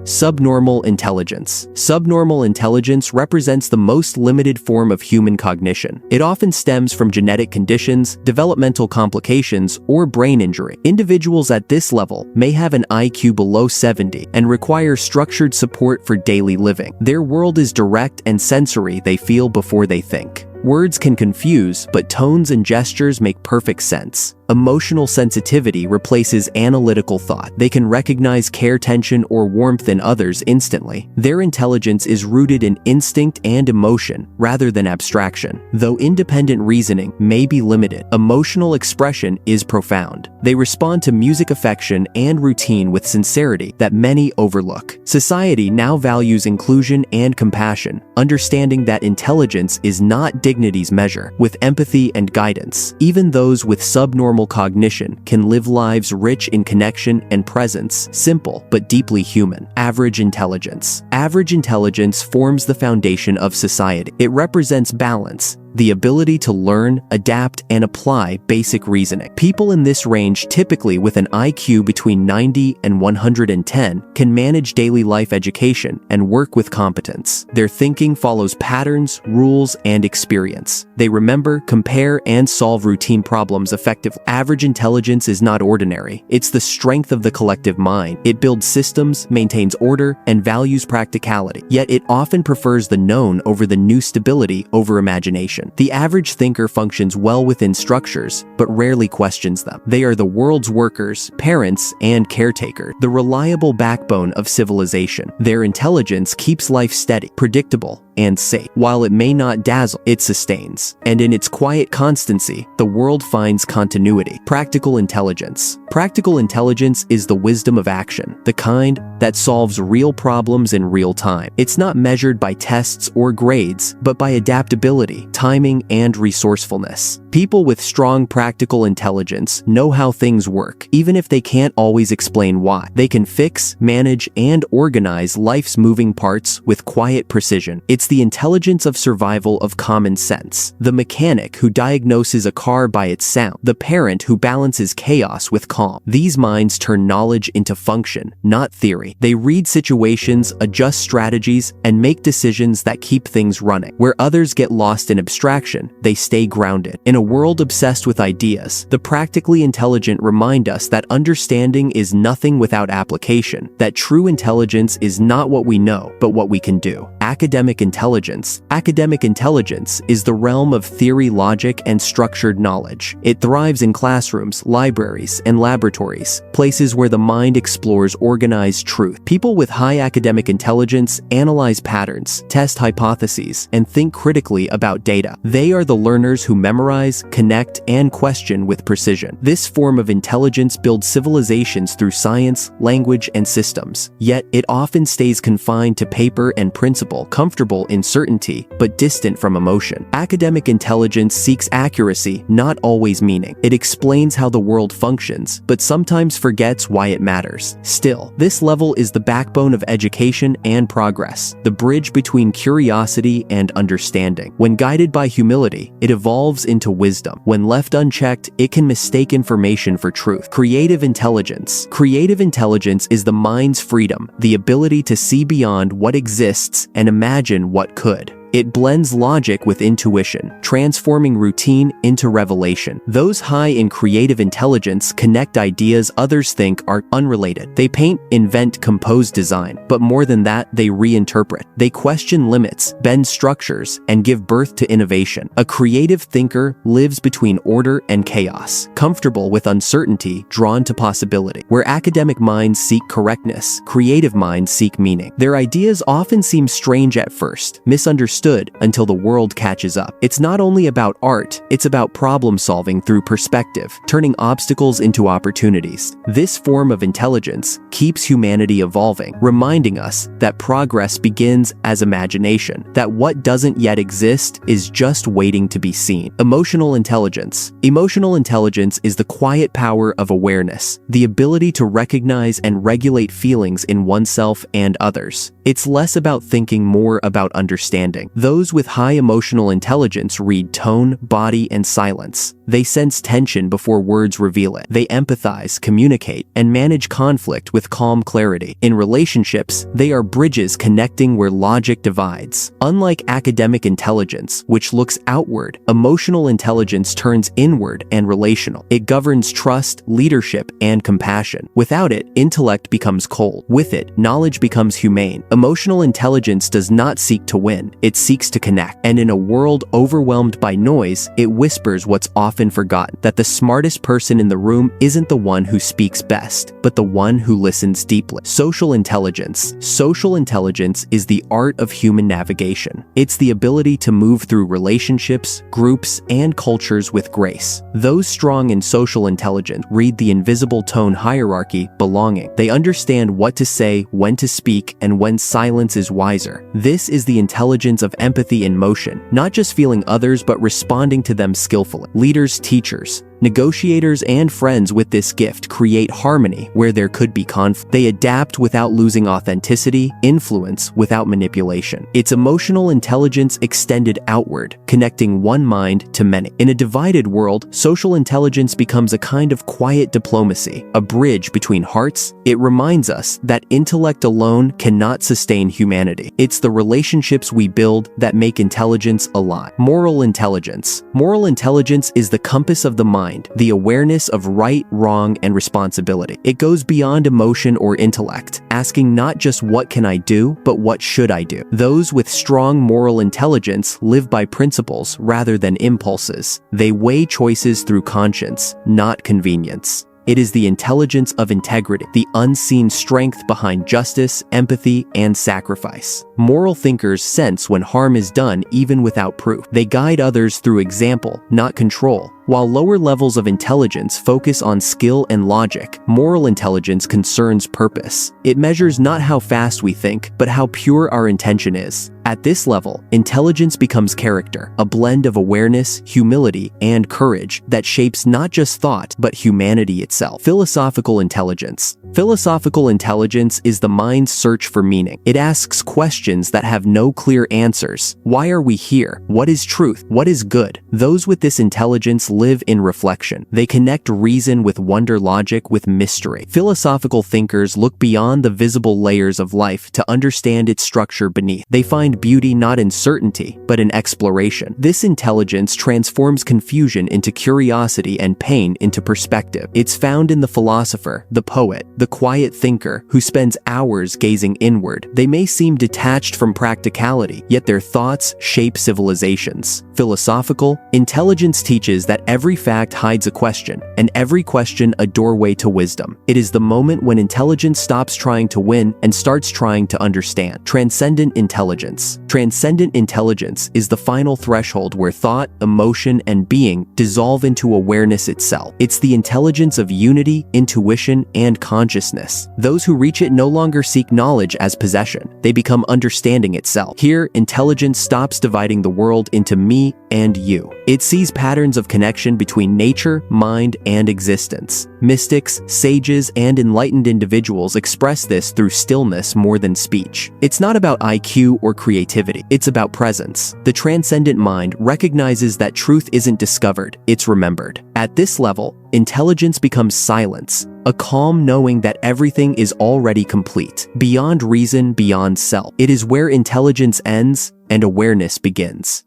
Subnormal intelligence. Subnormal intelligence represents the most limited form of human cognition. It often stems from genetic conditions, developmental complications, or brain injury. Individuals at this level may have an IQ below 70 and require structured support for daily living. Their world is direct and sensory. They feel before they think. Words can confuse, but tones and gestures make perfect sense. Emotional sensitivity replaces analytical thought. They can recognize care, tension, or warmth in others instantly. Their intelligence is rooted in instinct and emotion rather than abstraction. Though independent reasoning may be limited, emotional expression is profound. They respond to music, affection, and routine with sincerity that many overlook. Society now values inclusion and compassion, understanding that intelligence is not dignity's measure. With empathy and guidance, even those with subnormal cognition can live lives rich in connection and presence, simple but deeply human. Average intelligence. Average intelligence forms the foundation of society. It represents balance, the ability to learn, adapt, and apply basic reasoning. People in this range, typically with an IQ between 90 and 110, can manage daily life, education, and work with competence. Their thinking follows patterns, rules, and experience. They remember, compare, and solve routine problems effectively. Average intelligence is not ordinary. It's the strength of the collective mind. It builds systems, maintains order, and values practicality. Yet it often prefers the known over the new, stability over imagination. The average thinker functions well within structures, but rarely questions them. They are the world's workers, parents, and caretakers, the reliable backbone of civilization. Their intelligence keeps life steady, predictable, and safe. While it may not dazzle, it sustains. And in its quiet constancy, the world finds continuity. Practical intelligence. Practical intelligence is the wisdom of action, the kind that solves real problems in real time. It's not measured by tests or grades, but by adaptability, timing, and resourcefulness. People with strong practical intelligence know how things work, even if they can't always explain why. They can fix, manage, and organize life's moving parts with quiet precision. It's the intelligence of survival, of common sense. The mechanic who diagnoses a car by its sound. The parent who balances chaos with calm. These minds turn knowledge into function, not theory. They read situations, adjust strategies, and make decisions that keep things running. Where others get lost in abstraction, they stay grounded. In a world obsessed with ideas, the practically intelligent remind us that understanding is nothing without application, that true intelligence is not what we know, but what we can do. Academic intelligence. Academic intelligence is the realm of theory, logic, and structured knowledge. It thrives in classrooms, libraries, and laboratories, places where the mind explores organized truth. People with high academic intelligence analyze patterns, test hypotheses, and think critically about data. They are the learners who memorize, connect, and question with precision. This form of intelligence builds civilizations through science, language, and systems. Yet, it often stays confined to paper and principle, comfortable in certainty, but distant from emotion. Academic intelligence seeks accuracy, not always meaning. It explains how the world functions, but sometimes forgets why it matters. Still, this level is the backbone of education and progress, the bridge between curiosity and understanding. When guided by humility, it evolves into wisdom. When left unchecked, it can mistake information for truth. Creative intelligence. Creative intelligence is the mind's freedom, the ability to see beyond what exists and imagine what could. It blends logic with intuition, transforming routine into revelation. Those high in creative intelligence connect ideas others think are unrelated. They paint, invent, compose, design, but more than that, they reinterpret. They question limits, bend structures, and give birth to innovation. A creative thinker lives between order and chaos, comfortable with uncertainty, drawn to possibility. Where academic minds seek correctness, creative minds seek meaning. Their ideas often seem strange at first, misunderstood until the world catches up. It's not only about art, it's about problem solving through perspective, turning obstacles into opportunities. This form of intelligence keeps humanity evolving, reminding us that progress begins as imagination, that what doesn't yet exist is just waiting to be seen. Emotional intelligence. Emotional intelligence is the quiet power of awareness, the ability to recognize and regulate feelings in oneself and others. It's less about thinking, more about understanding. Those with high emotional intelligence read tone, body, and silence. They sense tension before words reveal it. They empathize, communicate, and manage conflict with calm clarity. In relationships, they are bridges connecting where logic divides. Unlike academic intelligence, which looks outward, emotional intelligence turns inward and relational. It governs trust, leadership, and compassion. Without it, intellect becomes cold. With it, knowledge becomes humane. Emotional intelligence does not seek to win, it seeks to connect. And in a world overwhelmed by noise, it whispers what's often forgotten, that the smartest person in the room isn't the one who speaks best, but the one who listens deeply. Social intelligence. Social intelligence is the art of human navigation. It's the ability to move through relationships, groups, and cultures with grace. Those strong in social intelligence read the invisible tone hierarchy, belonging. They understand what to say, when to speak, and when silence is wiser. This is the intelligence of empathy in motion, not just feeling others but responding to them skillfully. Leaders, teachers, negotiators, and friends with this gift create harmony where there could be conflict. They adapt without losing authenticity, influence without manipulation. It's emotional intelligence extended outward, connecting one mind to many. In a divided world, social intelligence becomes a kind of quiet diplomacy, a bridge between hearts. It reminds us that intellect alone cannot sustain humanity. It's the relationships we build that make intelligence alive. Moral intelligence. Moral intelligence is the compass of the mind, the awareness of right, wrong, and responsibility. It goes beyond emotion or intellect, asking not just what can I do, but what should I do. Those with strong moral intelligence live by principles rather than impulses. They weigh choices through conscience, not convenience. It is the intelligence of integrity, the unseen strength behind justice, empathy, and sacrifice. Moral thinkers sense when harm is done even without proof. They guide others through example, not control. While lower levels of intelligence focus on skill and logic, moral intelligence concerns purpose. It measures not how fast we think, but how pure our intention is. At this level, intelligence becomes character, a blend of awareness, humility, and courage that shapes not just thought, but humanity itself. Philosophical intelligence. Philosophical intelligence is the mind's search for meaning. It asks questions that have no clear answers. Why are we here? What is truth? What is good? Those with this intelligence live in reflection. They connect reason with wonder, logic with mystery. Philosophical thinkers look beyond the visible layers of life to understand its structure beneath. They find beauty not in certainty, but in exploration. This intelligence transforms confusion into curiosity and pain into perspective. It's found in the philosopher, the poet, the quiet thinker who spends hours gazing inward. They may seem detached from practicality, yet their thoughts shape civilizations. Philosophical intelligence teaches that every fact hides a question, and every question a doorway to wisdom. It is the moment when intelligence stops trying to win and starts trying to understand. Transcendent intelligence. Transcendent intelligence is the final threshold where thought, emotion, and being dissolve into awareness itself. It's the intelligence of unity, intuition, and consciousness. Those who reach it no longer seek knowledge as possession. They become understanding itself. Here, intelligence stops dividing the world into me and you. It sees patterns of connection between nature, mind, and existence. Mystics, sages, and enlightened individuals express this through stillness more than speech. It's not about IQ or creativity. It's about presence. The transcendent mind recognizes that truth isn't discovered, it's remembered. At this level, intelligence becomes silence, a calm knowing that everything is already complete, beyond reason, beyond self. It is where intelligence ends and awareness begins.